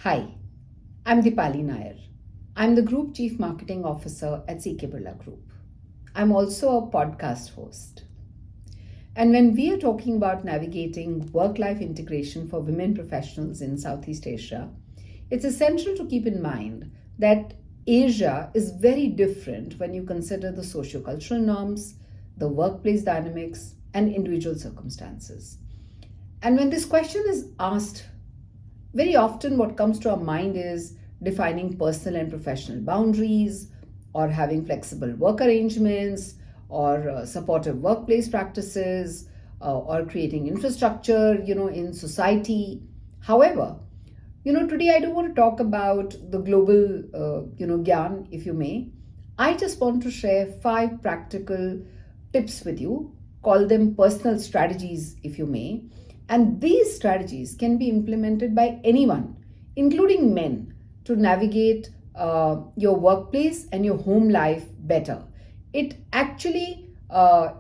Hi, I'm Deepali Naair. I'm the Group Chief Marketing Officer at CK Birla Group. I'm also a podcast host. And when we are talking about navigating work-life integration for women professionals in Southeast Asia, it's essential to keep in mind that Asia is very different when you consider the socio-cultural norms, the workplace dynamics, and individual circumstances. And when this question is asked, very often what comes to our mind is defining personal and professional boundaries, or having flexible work arrangements, or supportive workplace practices, or creating infrastructure, in society. However, today I don't want to talk about the global, gyan, if you may. I just want to share 5 practical tips with you, call them personal strategies, if you may. And these strategies can be implemented by anyone, including men, to navigate your workplace and your home life better. It actually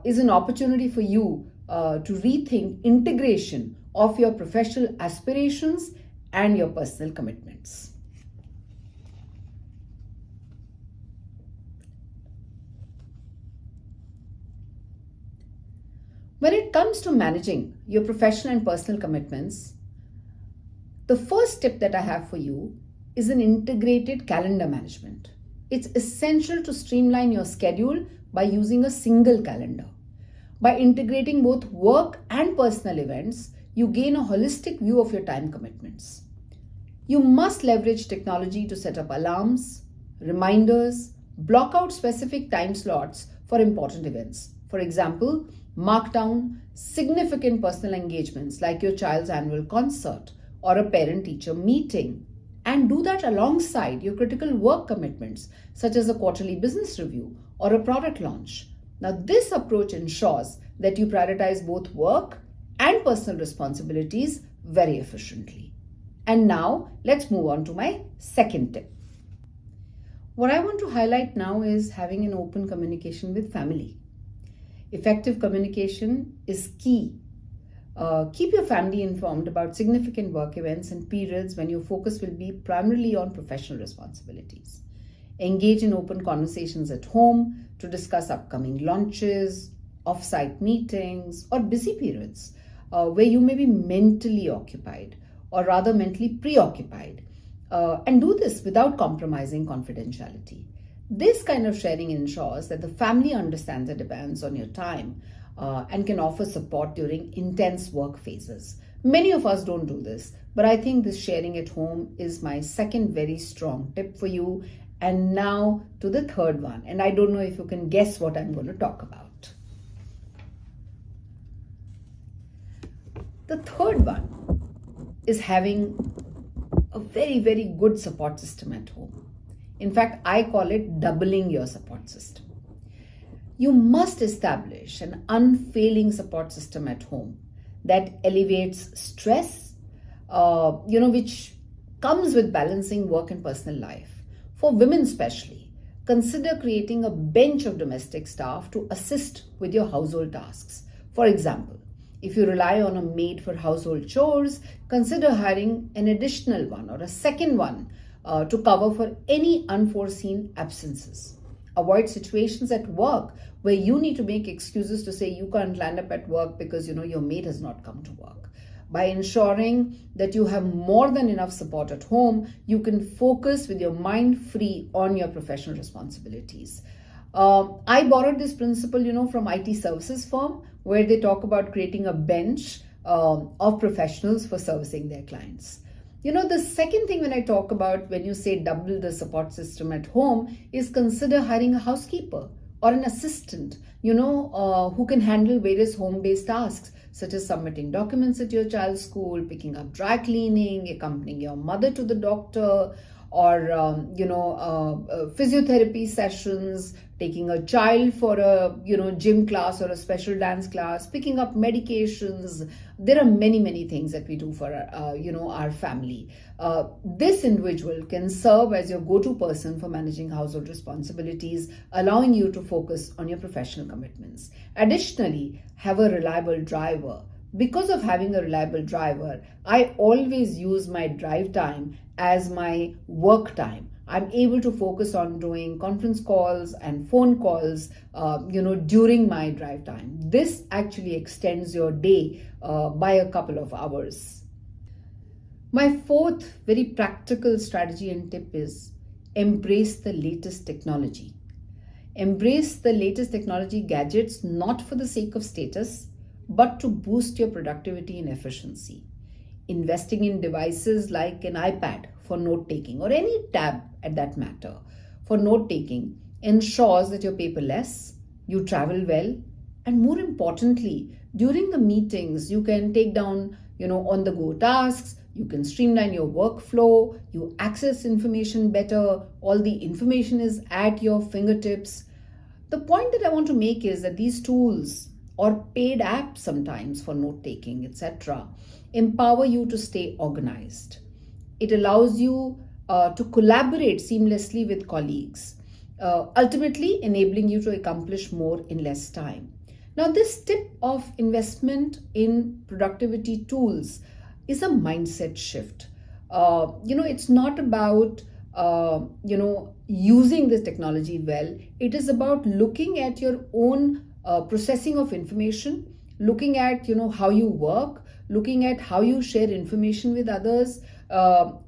is an opportunity for you to rethink integration of your professional aspirations and your personal commitments. When it comes to managing your professional and personal commitments, the first tip that I have for you is an integrated calendar management. It's essential to streamline your schedule by using a single calendar. By integrating both work and personal events, you gain a holistic view of your time commitments. You must leverage technology to set up alarms, reminders, block out specific time slots for important events. For example, mark down significant personal engagements like your child's annual concert or a parent-teacher meeting, and do that alongside your critical work commitments such as a quarterly business review or a product launch. Now, this approach ensures that you prioritize both work and personal responsibilities very efficiently. And now, let's move on to my second tip. What I want to highlight now is having an open communication with family. Effective communication is key. Keep your family informed about significant work events and periods when your focus will be primarily on professional responsibilities. Engage in open conversations at home to discuss upcoming launches, off-site meetings, or busy periods where you may be mentally occupied, or rather mentally preoccupied. And do this without compromising confidentiality. This kind of sharing ensures that the family understands the demands on your time and can offer support during intense work phases. Many of us don't do this, but I think this sharing at home is my second very strong tip for you. And now to the third one, and I don't know if you can guess what I'm going to talk about. The third one is having a very, very good support system at home. In fact, I call it doubling your support system. You must establish an unfailing support system at home that elevates stress, which comes with balancing work and personal life. For women especially, consider creating a bench of domestic staff to assist with your household tasks. For example, if you rely on a maid for household chores, consider hiring an additional one or a second one to cover for any unforeseen absences. Avoid situations at work where you need to make excuses to say you can't land up at work because your maid has not come to work. By ensuring that you have more than enough support at home, you can focus with your mind free on your professional responsibilities. I borrowed this principle, from IT services firm, where they talk about creating a bench of professionals for servicing their clients. The second thing when I talk about when you say double the support system at home is consider hiring a housekeeper or an assistant, who can handle various home-based tasks such as submitting documents at your child's school, picking up dry cleaning, accompanying your mother to the doctor, or physiotherapy sessions, taking a child for a gym class or a special dance class, picking up medications. There are many things that we do for our family. This individual can serve as your go-to person for managing household responsibilities, allowing you to focus on your professional commitments. Additionally, have a reliable driver Because of having a reliable driver, I always use my drive time as my work time. I'm able to focus on doing conference calls and phone calls, during my drive time. This actually extends your day by a couple of hours. My fourth very practical strategy and tip is embrace the latest technology. Embrace the latest technology gadgets not for the sake of status, but to boost your productivity and efficiency. Investing in devices like an iPad for note taking or any tab at that matter for note taking ensures that you're paperless, you travel well, and more importantly, during the meetings, you can take down, on the go tasks, you can streamline your workflow, you access information better, all the information is at your fingertips. The point that I want to make is that these tools or paid apps sometimes for note taking, etc., empower you to stay organized. It allows you to collaborate seamlessly with colleagues, ultimately enabling you to accomplish more in less time. Now, this tip of investment in productivity tools is a mindset shift. It's not about using this technology well. It is about looking at your own processing of information, looking at how you work, looking at how you share information with others.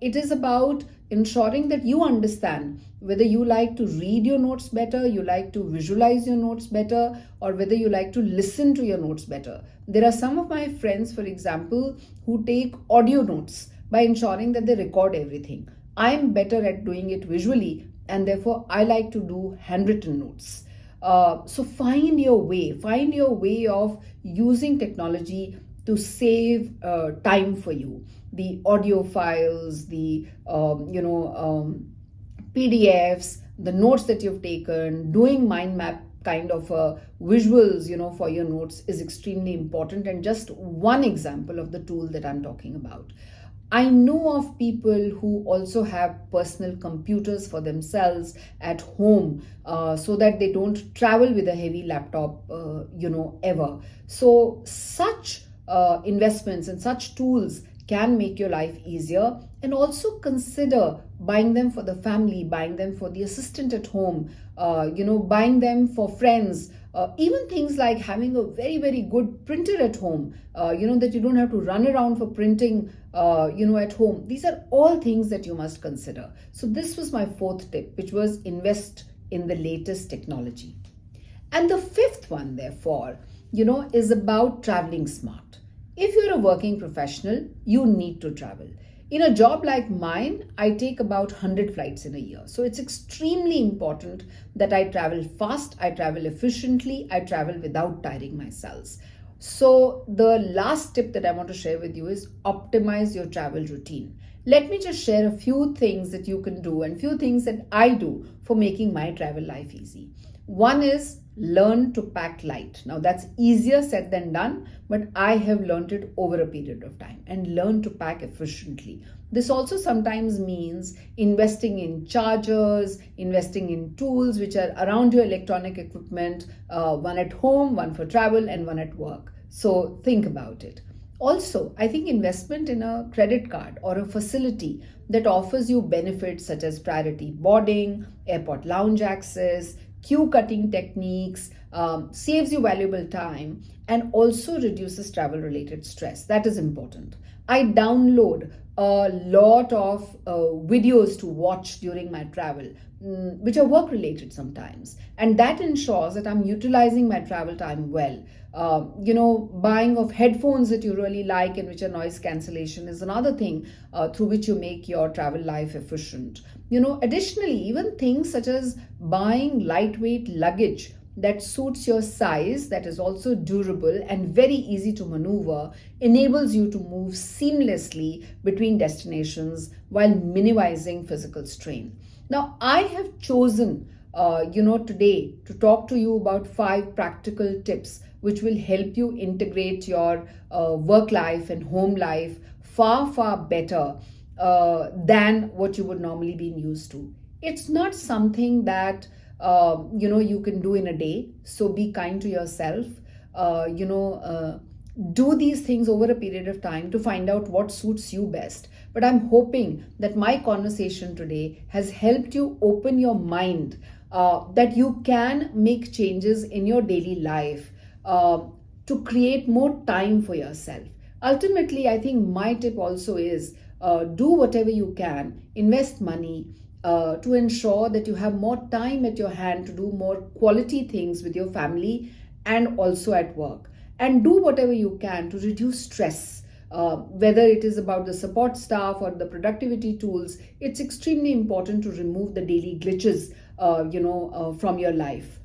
It is about ensuring that you understand whether you like to read your notes better, you like to visualize your notes better, or whether you like to listen to your notes better. There are some of my friends, for example, who take audio notes by ensuring that they record everything. I'm better at doing it visually, and therefore I like to do handwritten notes. So find your way of using technology to save time for you. The audio files, the PDFs, the notes that you've taken, doing mind map kind of visuals, for your notes is extremely important. And just one example of the tool that I'm talking about. I know of people who also have personal computers for themselves at home, so that they don't travel with a heavy laptop, ever. So such investments and such tools can make your life easier, and also consider buying them for the family, buying them for the assistant at home, buying them for friends. Even things like having a very, very good printer at home, that you don't have to run around for printing, at home. These are all things that you must consider. So this was my fourth tip, which was invest in the latest technology. And the fifth one, therefore, is about traveling smart. If you're a working professional, you need to travel. In a job like mine, I take about 100 flights in a year. So it's extremely important that I travel fast, I travel efficiently, I travel without tiring myself. So the last tip that I want to share with you is optimize your travel routine. Let me just share a few things that you can do and few things that I do for making my travel life easy. One is learn to pack light. Now that's easier said than done, but I have learned it over a period of time, and learn to pack efficiently. This also sometimes means investing in chargers, investing in tools which are around your electronic equipment, one at home, one for travel, and one at work. So think about it. Also, I think investment in a credit card or a facility that offers you benefits such as priority boarding, airport lounge access, queue cutting techniques, saves you valuable time, and also reduces travel related stress. That is important. I download a lot of videos to watch during my travel, which are work related sometimes, and that ensures that I'm utilizing my travel time well. Buying of headphones that you really like and which are noise cancellation is another thing through which you make your travel life efficient. Additionally, even things such as buying lightweight luggage that suits your size, that is also durable and very easy to maneuver, enables you to move seamlessly between destinations while minimizing physical strain. Now, I have chosen, today to talk to you about 5 practical tips which will help you integrate your work life and home life far, far better than what you would normally be used to. It's not something that you can do in a day. So be kind to yourself. do these things over a period of time to find out what suits you best. But I'm hoping that my conversation today has helped you open your mind, that you can make changes in your daily life uh, to create more time for yourself. Ultimately, I think my tip also is do whatever you can, invest money. To ensure that you have more time at your hand to do more quality things with your family and also at work, and do whatever you can to reduce stress, whether it is about the support staff or the productivity tools. It's extremely important to remove the daily glitches from your life.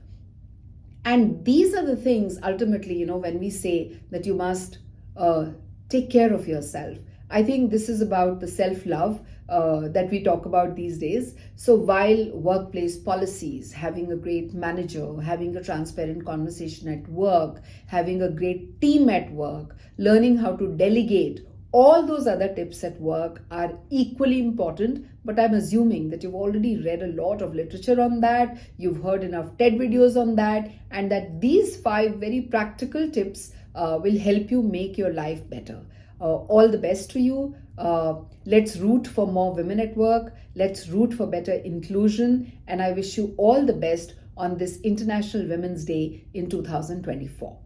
And these are the things ultimately, when we say that you must uh, take care of yourself, I think this is about the self love that we talk about these days. So while workplace policies, having a great manager, having a transparent conversation at work, having a great team at work, learning how to delegate, all those other tips at work are equally important. But I'm assuming that you've already read a lot of literature on that, you've heard enough TED videos on that, and that these 5 very practical tips will help you make your life better. All the best to you. Let's root for more women at work. Let's root for better inclusion. And I wish you all the best on this International Women's Day in 2024.